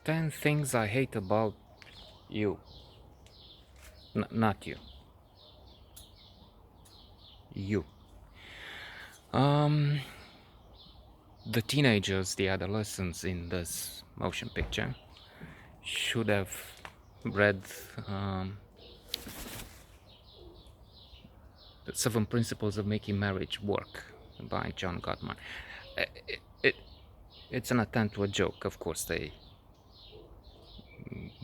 10 things I hate about you. Not you. You. Um, the teenagers, the adolescents in this motion picture should have read um, the Seven Principles of Making Marriage Work by John Gottman. It, it's an attempt to a joke. Of course, they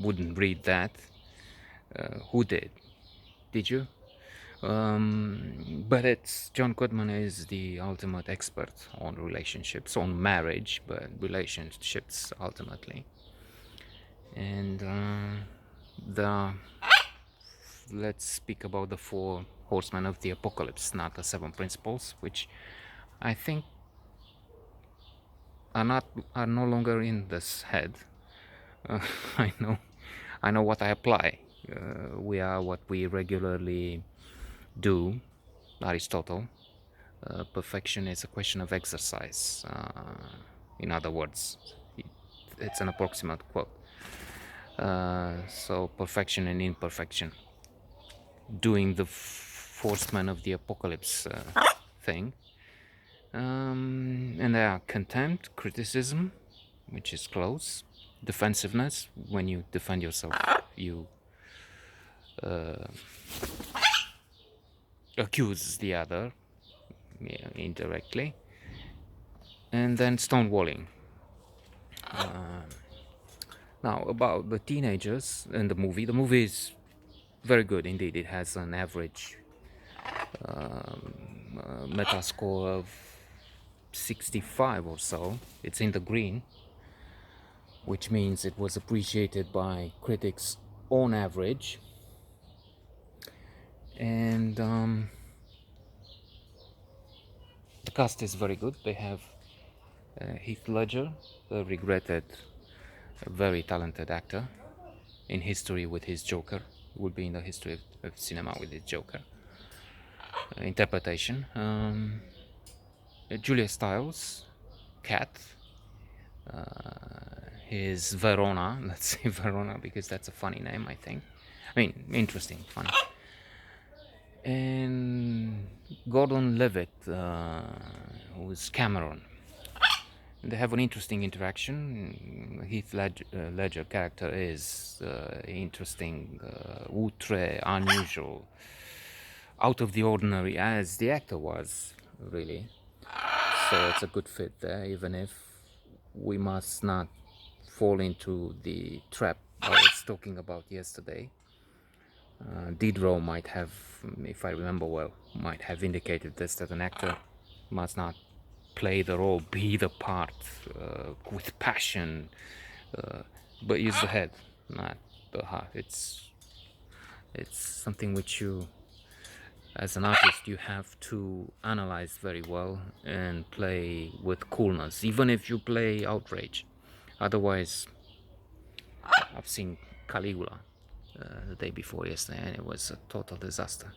wouldn't read that. Who did? Did you? But it's John Goodman is the ultimate expert on relationships, on marriage, but relationships ultimately. And the let's speak about the four horsemen of the apocalypse, not the seven principles, which I think are no longer in this head. Uh, I know what I apply. We are what we regularly do. Aristotle. Perfection is a question of exercise. In other words, it's an approximate quote. So perfection and imperfection, doing the horseman of the apocalypse thing. And there are contempt, criticism, which is close, defensiveness. When you defend yourself, you accuse the other, indirectly. And then stonewalling. Now, about the teenagers in the movie is very good indeed. It has an average Metascore of 65 or so. It's in the green, which means it was appreciated by critics on average. And the cast is very good. They have Heath Ledger, the regretted, very talented actor, in history with his Joker. Would be in the history of cinema with his Joker interpretation. Julia Stiles, Cat, his Verona, let's say Verona because that's a funny name, I think. I mean, interesting, funny. And Gordon Levitt, who's Cameron. They have an interesting interaction. Heath Ledger character is interesting, outre, unusual, out of the ordinary, as the actor was, really. So it's a good fit there, even if we must not fall into the trap I was talking about yesterday. Diderot might have, if I remember well, might have indicated this, that an actor must not play the role, be the part with passion, but use the head, not the heart. It's something which you, as an artist, you have to analyze very well and play with coolness, even if you play outrage. Otherwise, I've seen Caligula the day before yesterday, and it was a total disaster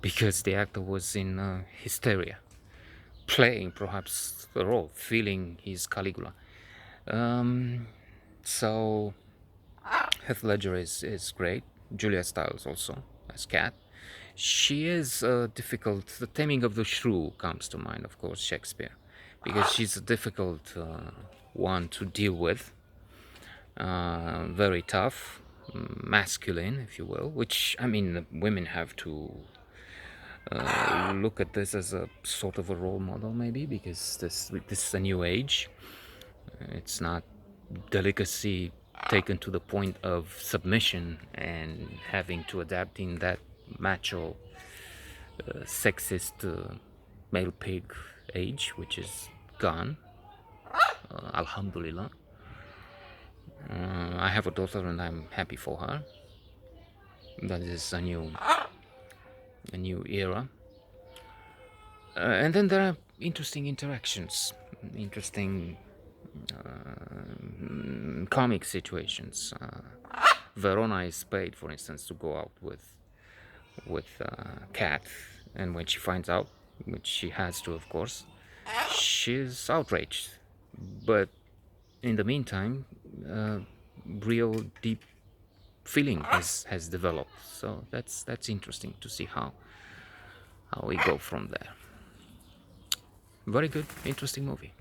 because the actor was in hysteria, playing perhaps the role, feeling he's Caligula. So Heath Ledger is great. Julia Stiles also as Cat. She is difficult. The Taming of the Shrew comes to mind, of course, Shakespeare, because she's a difficult one to deal with. Very tough, masculine, if you will. Which, I mean, women have to look at this as a sort of a role model, maybe, because this is a new age. It's not delicacy taken to the point of submission and having to adapt in that macho, sexist, male pig age, which is gone. Alhamdulillah. I have a daughter and I'm happy for her. That is a new era. And then there are interesting interactions, interesting comic situations. Verona is paid, for instance, to go out with Cat, and when she finds out, which she has to, of course, she's outraged. But in the meantime, real deep feeling has developed. So that's interesting to see how we go from there. Very good, interesting movie.